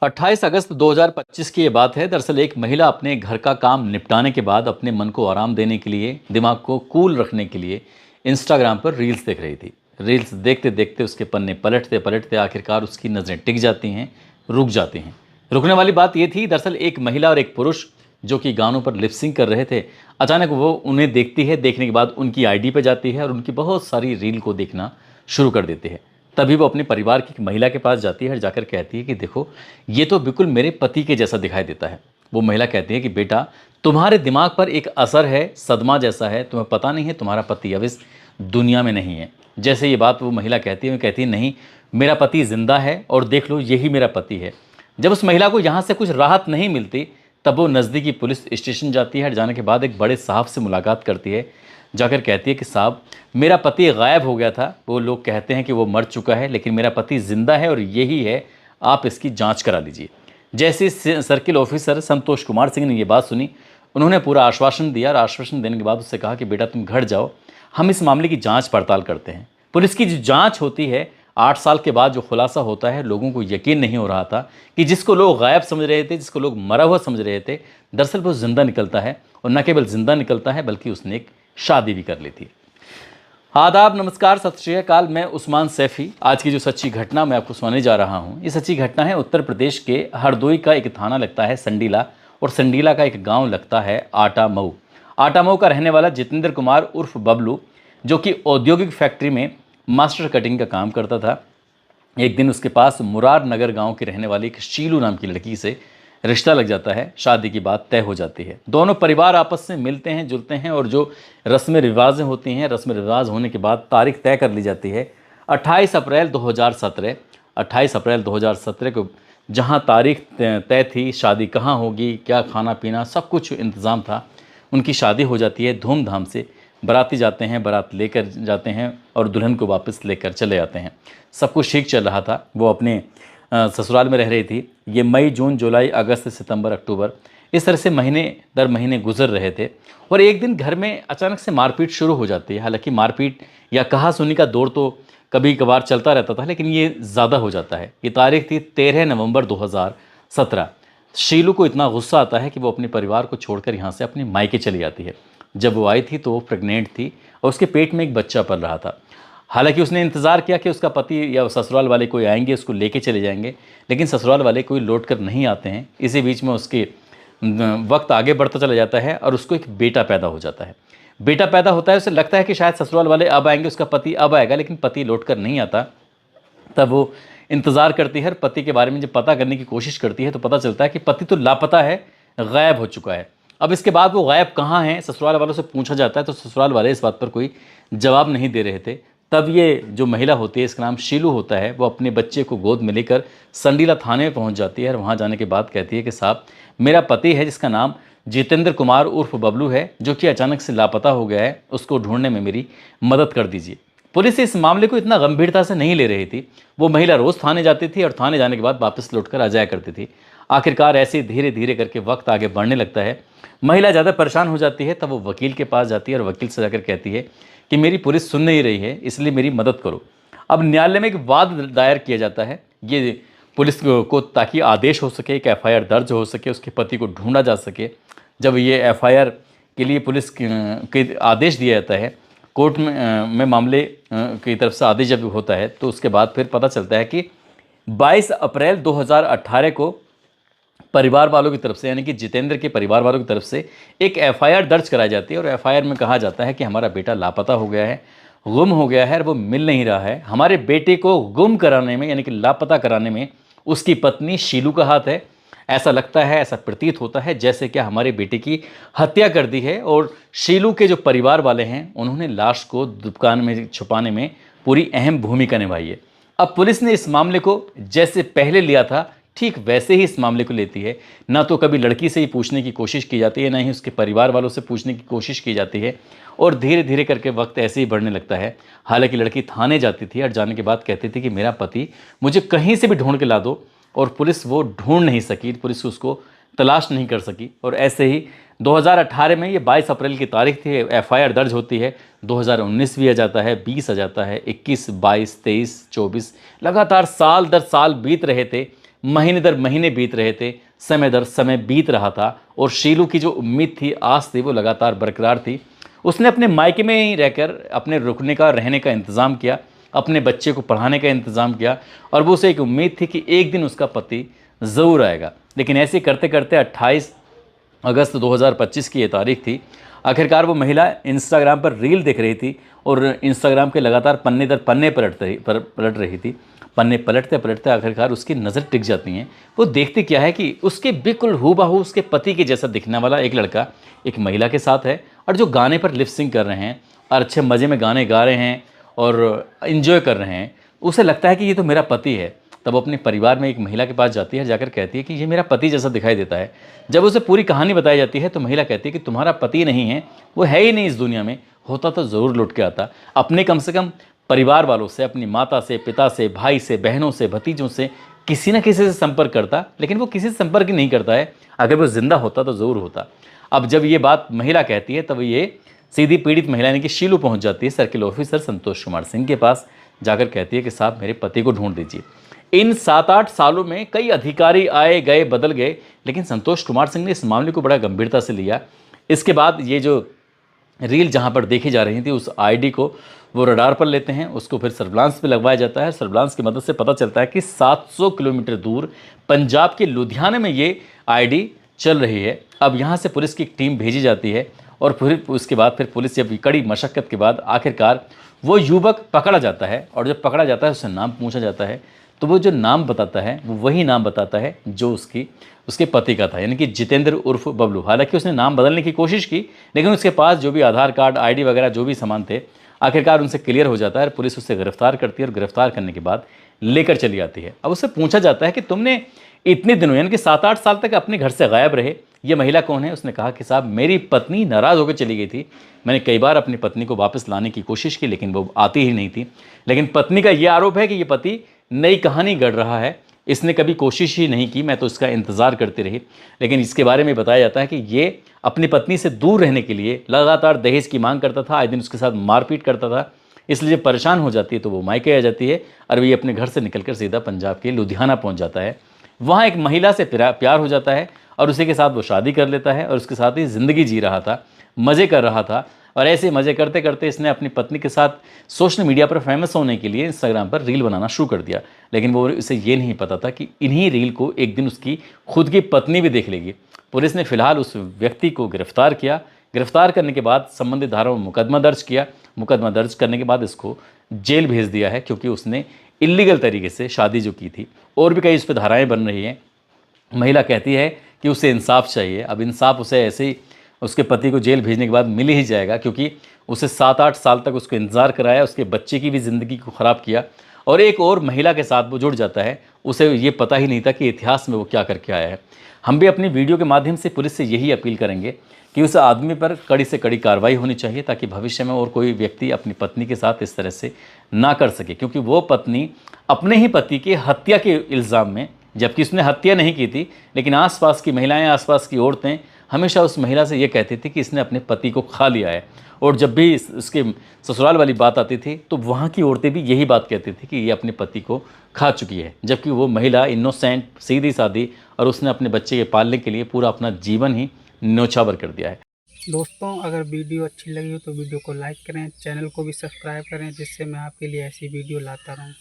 28 अगस्त 2025 की ये बात है। दरअसल एक महिला अपने घर का काम निपटाने के बाद अपने मन को आराम देने के लिए, दिमाग को कूल रखने के लिए इंस्टाग्राम पर रील्स देख रही थी। रील्स देखते देखते उसके पन्ने पलटते पलटते आखिरकार उसकी नज़रें टिक जाती हैं, रुक जाती हैं। रुकने वाली बात ये थी, दरअसल एक महिला और एक पुरुष जो कि गानों पर लिपसिंग कर रहे थे, अचानक वो उन्हें देखती है। देखने के बाद उनकी आईडी पे जाती है और उनकी बहुत सारी रील को देखना शुरू कर देती है। तभी वो अपने परिवार की एक महिला के पास जाती है और जाकर कहती है कि देखो, ये तो बिल्कुल मेरे पति के जैसा दिखाई देता है। वो महिला कहती है कि बेटा, तुम्हारे दिमाग पर एक असर है, सदमा जैसा है, तुम्हें पता नहीं है तुम्हारा पति अब इस दुनिया में नहीं है। जैसे ये बात वो महिला कहती है, वो कहती है नहीं, मेरा पति जिंदा है और देख लो, यही मेरा पति है। जब उस महिला को यहाँ से कुछ राहत नहीं मिलती, तब वो नज़दीकी पुलिस स्टेशन जाती है। जाने के बाद एक बड़े साहब से मुलाकात करती है। जाकर कहती है कि साहब, मेरा पति गायब हो गया था, वो लोग कहते हैं कि वो मर चुका है, लेकिन मेरा पति जिंदा है और यही है, आप इसकी जांच करा लीजिए। जैसे सर्किल ऑफिसर संतोष कुमार सिंह ने ये बात सुनी, उन्होंने पूरा आश्वासन दिया और आश्वासन देने के बाद उससे कहा कि बेटा तुम घर जाओ, हम इस मामले की जांच पड़ताल करते हैं। पुलिस की जो जांच होती है, 8 साल के बाद जो खुलासा होता है, लोगों को यकीन नहीं हो रहा था कि जिसको लोग गायब समझ रहे थे, जिसको लोग मरा हुआ समझ रहे थे, दरअसल वो जिंदा निकलता है। और न केवल जिंदा निकलता है, बल्कि उसने एक शादी भी कर ली थी। आदाब, नमस्कार, सत श्री अकाल। मैं उस्मान सैफ़ी। आज की जो सच्ची घटना मैं आपको सुनाने जा रहा हूँ, ये सच्ची घटना है उत्तर प्रदेश के हरदोई का। एक थाना लगता है संडीला और संडीला का एक गांव लगता है आटामऊ। आटामऊ का रहने वाला जितेंद्र कुमार उर्फ बबलू, जो कि औद्योगिक फैक्ट्री में मास्टर कटिंग का काम करता था। एक दिन उसके पास मुरार नगर गांव की रहने वाली एक शीलू नाम की लड़की से रिश्ता लग जाता है। शादी की बात तय हो जाती है। दोनों परिवार आपस में मिलते हैं, जुलते हैं और जो रस्म रिवाजें होती हैं, रस्म रिवाज होने के बाद तारीख तय कर ली जाती है 28 अप्रैल 2017। 28 अप्रैल 2017 को जहां तारीख तय थी, शादी कहाँ होगी, क्या खाना पीना, सब कुछ इंतज़ाम था, उनकी शादी हो जाती है धूमधाम से। बाराती जाते हैं, बारात लेकर जाते हैं और दुल्हन को वापस लेकर चले जाते हैं। सब कुछ ठीक चल रहा था। वो अपने ससुराल में रह रही थी। ये मई, जून, जुलाई, अगस्त, सितंबर, अक्टूबर, इस तरह से महीने दर महीने गुजर रहे थे। और एक दिन घर में अचानक से मारपीट शुरू हो जाती है। हालांकि मारपीट या कहा सुनी का दौर तो कभी कभार चलता रहता था, लेकिन ये ज़्यादा हो जाता है। ये तारीख थी 13 नवंबर 2017। शीलू को इतना गुस्सा आता है कि वो अपने परिवार को छोड़कर यहाँ से अपने मायके चली जाती है। जब वो आई थी तो वो प्रेग्नेंट थी और उसके पेट में एक बच्चा पल रहा था। हालांकि उसने इंतज़ार किया कि उसका पति या ससुराल वाले कोई आएंगे, उसको लेके चले जाएंगे, लेकिन ससुराल वाले कोई लौट कर नहीं आते हैं। इसी बीच में उसके वक्त आगे बढ़ता चला जाता है और उसको एक बेटा पैदा हो जाता है। बेटा पैदा होता है, उसे लगता है कि शायद ससुराल वाले अब आएंगे, उसका पति अब आएगा, लेकिन पति लौट कर नहीं आता। तब वो इंतज़ार करती है। पति के बारे में जब पता करने की कोशिश करती है तो पता चलता है कि पति तो लापता है, गायब हो चुका है। अब इसके बाद वो गायब कहाँ हैं, ससुराल वालों से पूछा जाता है तो ससुराल वाले इस बात पर कोई जवाब नहीं दे रहे थे। तब ये जो महिला होती है, इसका नाम शीलू होता है, वो अपने बच्चे को गोद में लेकर संडीला थाने में पहुंच जाती है और वहां जाने के बाद कहती है कि साहब, मेरा पति है जिसका नाम जितेंद्र कुमार उर्फ बबलू है, जो कि अचानक से लापता हो गया है, उसको ढूंढने में मेरी मदद कर दीजिए। पुलिस इस मामले को इतना गंभीरता से नहीं ले रही थी। वो महिला रोज़ थाने जाती थी और थाने जाने के बाद वापस लौटकर आ जाया करती थी। आखिरकार ऐसे धीरे धीरे करके वक्त आगे बढ़ने लगता है। महिला ज़्यादा परेशान हो जाती है। तब वो वकील के पास जाती है और वकील से जाकर कहती है कि मेरी पुलिस सुन नहीं रही है, इसलिए मेरी मदद करो। अब न्यायालय में एक वाद दायर किया जाता है ये पुलिस को, ताकि आदेश हो सके, एक एफआईआर दर्ज हो सके, उसके पति को ढूंढा जा सके। जब ये एफआईआर के लिए पुलिस के आदेश दिया जाता है, कोर्ट में मामले की तरफ से आदेश जब होता है, तो उसके बाद फिर पता चलता है कि 22 अप्रैल 2018 को परिवार वालों की तरफ से, यानी कि जितेंद्र के परिवार वालों की तरफ से एक एफआईआर दर्ज कराई जाती है और एफआईआर में कहा जाता है कि हमारा बेटा लापता हो गया है, गुम हो गया है और वो मिल नहीं रहा है। हमारे बेटे को गुम कराने में, यानी कि लापता कराने में उसकी पत्नी शीलू का हाथ है। ऐसा लगता है, ऐसा प्रतीत होता है जैसे कि हमारे बेटे की हत्या कर दी है और शीलू के जो परिवार वाले हैं, उन्होंने लाश को दुकान में छुपाने में पूरी अहम भूमिका निभाई है। अब पुलिस ने इस मामले को जैसे पहले लिया था, ठीक वैसे ही इस मामले को लेती है। ना तो कभी लड़की से ही पूछने की कोशिश की जाती है, ना ही उसके परिवार वालों से पूछने की कोशिश की जाती है, और धीरे धीरे करके वक्त ऐसे ही बढ़ने लगता है। हालांकि लड़की थाने जाती थी और जाने के बाद कहती थी कि मेरा पति मुझे कहीं से भी ढूंढ के ला दो, और पुलिस वो ढूंढ नहीं सकी, पुलिस उसको तलाश नहीं कर सकी। और ऐसे ही 2018 में, ये 22 अप्रैल की तारीख थी, एफआईआर दर्ज होती है। 2019 भी आ जाता है, 20 आ जाता है, 21, 22, 23, 24, लगातार साल दर साल बीत रहे थे। महीने दर महीने बीत रहे थे, समय दर समय बीत रहा था और शीलू की जो उम्मीद थी, आस थी, वो लगातार बरकरार थी। उसने अपने मायके में ही रहकर अपने रुकने का, रहने का इंतज़ाम किया, अपने बच्चे को पढ़ाने का इंतज़ाम किया और वो उसे एक उम्मीद थी कि एक दिन उसका पति ज़रूर आएगा। लेकिन ऐसे करते करते 28 अगस्त 2025 की ये तारीख थी। आखिरकार वो महिला इंस्टाग्राम पर रील देख रही थी और इंस्टाग्राम के लगातार पन्ने दर पन्ने पलट रही थी। पन्ने पलटते पलटते आखिरकार उसकी नज़र टिक जाती हैं। वो देखती क्या है कि उसके बिल्कुल हूबहू उसके पति के जैसा दिखने वाला एक लड़का एक महिला के साथ है और जो गाने पर लिप सिंक कर रहे हैं और अच्छे मज़े में गाने गा रहे हैं और इन्जॉय कर रहे हैं। उसे लगता है कि ये तो मेरा पति है। तब वो अपने परिवार में एक महिला के पास जाती है, जाकर कहती है कि ये मेरा पति जैसा दिखाई देता है। जब उसे पूरी कहानी बताई जाती है तो महिला कहती है कि तुम्हारा पति नहीं है, वो है ही नहीं इस दुनिया में, होता तो ज़रूर लौट के आता। अपने कम से कम परिवार वालों से, अपनी माता से, पिता से, भाई से, बहनों से, भतीजों से किसी न किसी से संपर्क करता, लेकिन वो किसी से संपर्क ही नहीं करता है। अगर वो जिंदा होता तो ज़रूर होता। अब जब ये बात महिला कहती है तब ये सीधी पीड़ित महिला यानी कि शीलू पहुंच जाती है सर्किल ऑफिसर संतोष कुमार सिंह के पास। जाकर कहती है कि साहब मेरे पति को ढूंढ दीजिए। इन 7-8 सालों में कई अधिकारी आए गए, बदल गए, लेकिन संतोष कुमार सिंह ने इस मामले को बड़ा गंभीरता से लिया। इसके बाद ये जो रील जहां पर देखी जा रही थी उस आईडी को वो रडार पर लेते हैं, उसको फिर सर्विलांस पे लगवाया जाता है। सर्विलांस की मदद से पता चलता है कि 700 किलोमीटर दूर पंजाब के लुधियाने में ये आईडी चल रही है। अब यहाँ से पुलिस की एक टीम भेजी जाती है और फिर उसके बाद फिर पुलिस जब कड़ी मशक्क़त के बाद आखिरकार वो युवक पकड़ा जाता है और जब पकड़ा जाता है उससे नाम पूछा जाता है तो वो जो नाम बताता है वो वही नाम बताता है जो उसके पति का था, यानी कि जितेंद्र उर्फ बबलू। हालांकि उसने नाम बदलने की कोशिश की लेकिन उसके पास जो भी आधार कार्ड, आईडी वगैरह जो भी सामान थे आखिरकार उनसे क्लियर हो जाता है और पुलिस उसे गिरफ्तार करती है और गिरफ्तार करने के बाद लेकर चली जाती है। अब उससे पूछा जाता है कि तुमने इतने दिनों यानी कि 7-8 साल तक अपने घर से गायब रहे, ये महिला कौन है? उसने कहा कि साहब मेरी पत्नी नाराज़ होकर चली गई थी। मैंने कई बार अपनी पत्नी को वापस लाने की कोशिश की लेकिन वो आती ही नहीं थी। लेकिन पत्नी का ये आरोप है कि ये पति नई कहानी गढ़ रहा है, इसने कभी कोशिश ही नहीं की, मैं तो इसका इंतज़ार करती रही। लेकिन इसके बारे में बताया जाता है कि ये अपनी पत्नी से दूर रहने के लिए लगातार दहेज की मांग करता था, आए दिन उसके साथ मारपीट करता था। इसलिए जब परेशान हो जाती है तो वो मायके आ जाती है और ये अपने घर से निकलकर सीधा पंजाब के लुधियाना पहुंच जाता है। वहाँ एक महिला से प्यार हो जाता है और उसी के साथ वो शादी कर लेता है और उसके साथ ही ज़िंदगी जी रहा था, मज़े कर रहा था। और ऐसे मज़े करते करते इसने अपनी पत्नी के साथ सोशल मीडिया पर फेमस होने के लिए इंस्टाग्राम पर रील बनाना शुरू कर दिया। लेकिन वो उसे ये नहीं पता था कि इन्हीं रील को एक दिन उसकी खुद की पत्नी भी देख लेगी। पुलिस ने फिलहाल उस व्यक्ति को गिरफ्तार किया। गिरफ्तार करने के बाद संबंधित धाराओं में मुकदमा दर्ज किया। मुकदमा दर्ज करने के बाद इसको जेल भेज दिया है क्योंकि उसने इलीगल तरीके से शादी जो की थी। और भी कई उस पर धाराएँ बन रही हैं। महिला कहती है कि उसे इंसाफ चाहिए। अब इंसाफ उसे ऐसे ही उसके पति को जेल भेजने के बाद मिल ही जाएगा क्योंकि उसे 7-8 साल तक उसको इंतज़ार कराया, उसके बच्चे की भी ज़िंदगी को ख़राब किया और एक और महिला के साथ वो जुड़ जाता है। उसे ये पता ही नहीं था कि इतिहास में वो क्या करके आया है। हम भी अपनी वीडियो के माध्यम से पुलिस से यही अपील करेंगे कि उस आदमी पर कड़ी से कड़ी कार्रवाई होनी चाहिए ताकि भविष्य में और कोई व्यक्ति अपनी पत्नी के साथ इस तरह से ना कर सके, क्योंकि वो पत्नी अपने ही पति की हत्या के इल्ज़ाम में, जबकि उसने हत्या नहीं की थी, लेकिन आसपास की महिलाएं, आसपास की औरतें हमेशा उस महिला से ये कहती थी कि इसने अपने पति को खा लिया है। और जब भी उसके ससुराल वाली बात आती थी तो वहाँ की औरतें भी यही बात कहती थी कि ये अपने पति को खा चुकी है, जबकि वो महिला इनोसेंट, सीधी सादी, और उसने अपने बच्चे के पालने के लिए पूरा अपना जीवन ही न्यौछावर कर दिया है। दोस्तों, अगर वीडियो अच्छी लगी हो तो वीडियो को लाइक करें, चैनल को भी सब्सक्राइब करें जिससे मैं आपके लिए ऐसी वीडियो लाता रहूं।